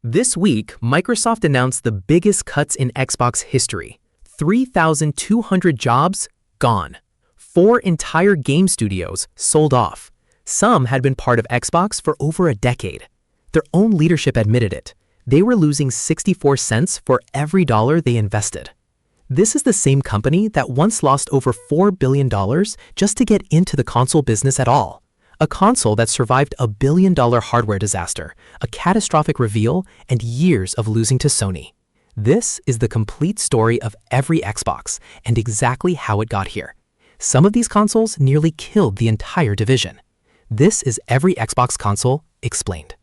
This week, Microsoft announced the biggest cuts in Xbox history. 3,200 jobs gone. 4 entire game studios sold off. Some had been part of Xbox for over a decade. Their own leadership admitted it. They were losing 64 cents for every dollar they invested. This is the same company that once lost over $4 billion just to get into the console business at all. A console that survived a billion-dollar hardware disaster, a catastrophic reveal, and years of losing to Sony. This is the complete story of every Xbox and exactly how it got here. Some of these consoles nearly killed the entire division. This is every Xbox console explained.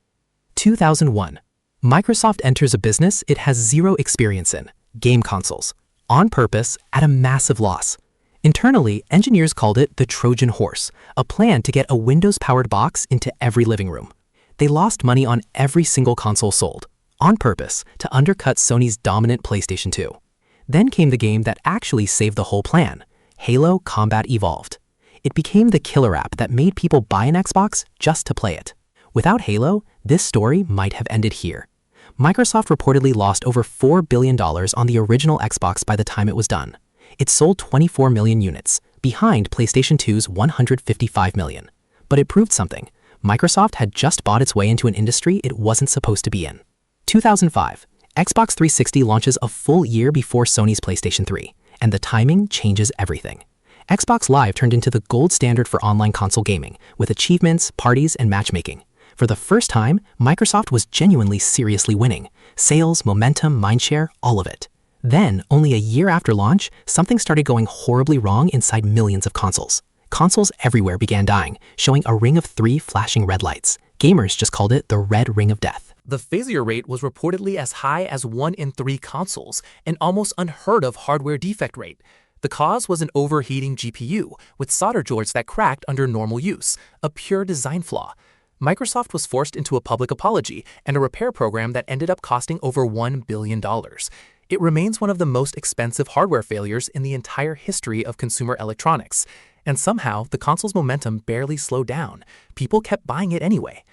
2001. Microsoft enters a business it has zero experience in, game consoles, on purpose at a massive loss. Internally, engineers called it the Trojan Horse, a plan to get a Windows-powered box into every living room. They lost money on every single console sold, on purpose to undercut Sony's dominant PlayStation 2. Then came the game that actually saved the whole plan, Halo Combat Evolved. It became the killer app that made people buy an Xbox just to play it. Without Halo, this story might have ended here. Microsoft reportedly lost over $4 billion on the original Xbox by the time it was done. It sold 24 million units, behind PlayStation 2's 155 million. But it proved something. Microsoft had just bought its way into an industry it wasn't supposed to be in. 2005. Xbox 360 launches a full year before Sony's PlayStation 3, and the timing changes everything. Xbox Live turned into the gold standard for online console gaming, with achievements, parties, and matchmaking. For the first time, Microsoft was genuinely seriously winning. Sales, momentum, mindshare, all of it. Then, only a year after launch, something started going horribly wrong inside millions of consoles. Consoles everywhere began dying, showing a ring of 3 flashing red lights. Gamers just called it the red ring of death. The failure rate was reportedly as high as 1 in 3 consoles, an almost unheard of hardware defect rate. The cause was an overheating GPU, with solder joints that cracked under normal use, a pure design flaw. Microsoft was forced into a public apology and a repair program that ended up costing over $1 billion. It remains one of the most expensive hardware failures in the entire history of consumer electronics. And somehow, the console's momentum barely slowed down. People kept buying it anyway.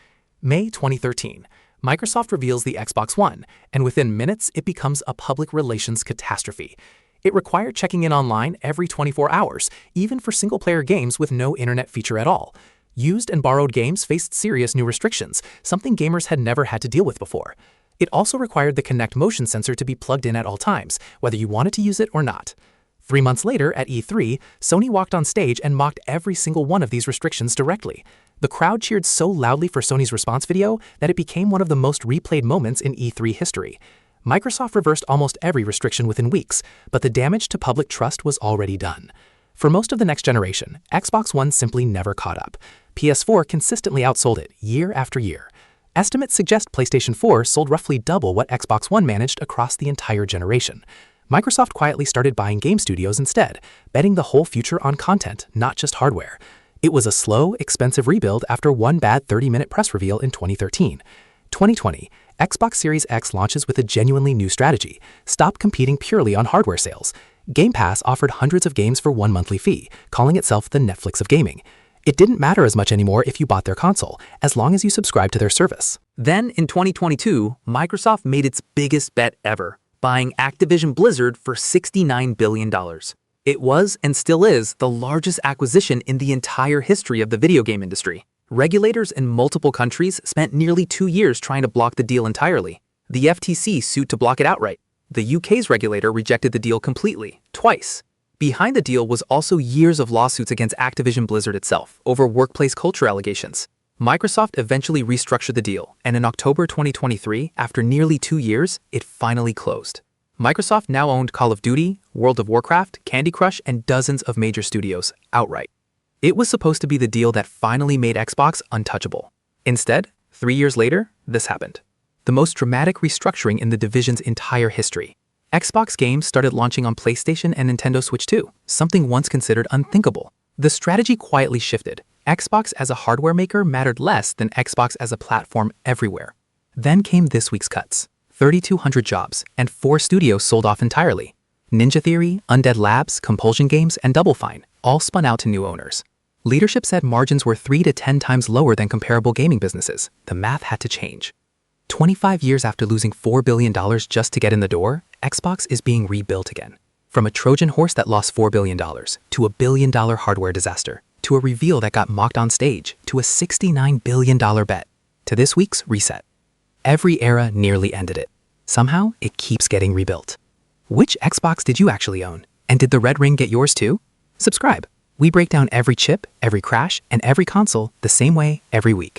May 2013. Microsoft reveals the Xbox One, and within minutes, it becomes a public relations catastrophe. It required checking in online every 24 hours, even for single-player games with no internet feature at all. Used and borrowed games faced serious new restrictions, something gamers had never had to deal with before. It also required the Kinect motion sensor to be plugged in at all times, whether you wanted to use it or not. 3 months later, at E3, Sony walked on stage and mocked every single one of these restrictions directly. The crowd cheered so loudly for Sony's response video that it became one of the most replayed moments in E3 history. Microsoft reversed almost every restriction within weeks, but the damage to public trust was already done. For most of the next generation, Xbox One simply never caught up. PS4 consistently outsold it year after year. Estimates suggest PlayStation 4 sold roughly double what Xbox One managed across the entire generation. Microsoft quietly started buying game studios instead, betting the whole future on content, not just hardware. It was a slow, expensive rebuild after one bad 30-minute press reveal in 2013. 2020, Xbox Series X launches with a genuinely new strategy. Stop competing purely on hardware sales. Game Pass offered hundreds of games for one monthly fee, calling itself the Netflix of gaming. It didn't matter as much anymore if you bought their console, as long as you subscribed to their service. Then, in 2022, Microsoft made its biggest bet ever, buying Activision Blizzard for $69 billion. It was, and still is, the largest acquisition in the entire history of the video game industry. Regulators in multiple countries spent nearly 2 years trying to block the deal entirely. The FTC sued to block it outright. The UK's regulator rejected the deal completely, twice. Behind the deal was also years of lawsuits against Activision Blizzard itself over workplace culture allegations. Microsoft eventually restructured the deal, and in October 2023, after nearly 2 years, it finally closed. Microsoft now owned Call of Duty, World of Warcraft, Candy Crush, and dozens of major studios outright. It was supposed to be the deal that finally made Xbox untouchable. Instead, 3 years later, this happened. The most dramatic restructuring in the division's entire history. Xbox games started launching on PlayStation and Nintendo Switch 2, something once considered unthinkable. The strategy quietly shifted. Xbox as a hardware maker mattered less than Xbox as a platform everywhere. Then came this week's cuts. 3,200 jobs, and 4 studios sold off entirely. Ninja Theory, Undead Labs, Compulsion Games, and Double Fine all spun out to new owners. Leadership said margins were 3 to 10 times lower than comparable gaming businesses. The math had to change. 25 years after losing $4 billion just to get in the door, Xbox is being rebuilt again. From a Trojan Horse that lost $4 billion, to a billion-dollar hardware disaster, to a reveal that got mocked on stage, to a $69 billion bet, to this week's reset. Every era nearly ended it. Somehow, it keeps getting rebuilt. Which Xbox did you actually own? And did the red ring get yours too? Subscribe. We break down every chip, every crash, and every console the same way every week.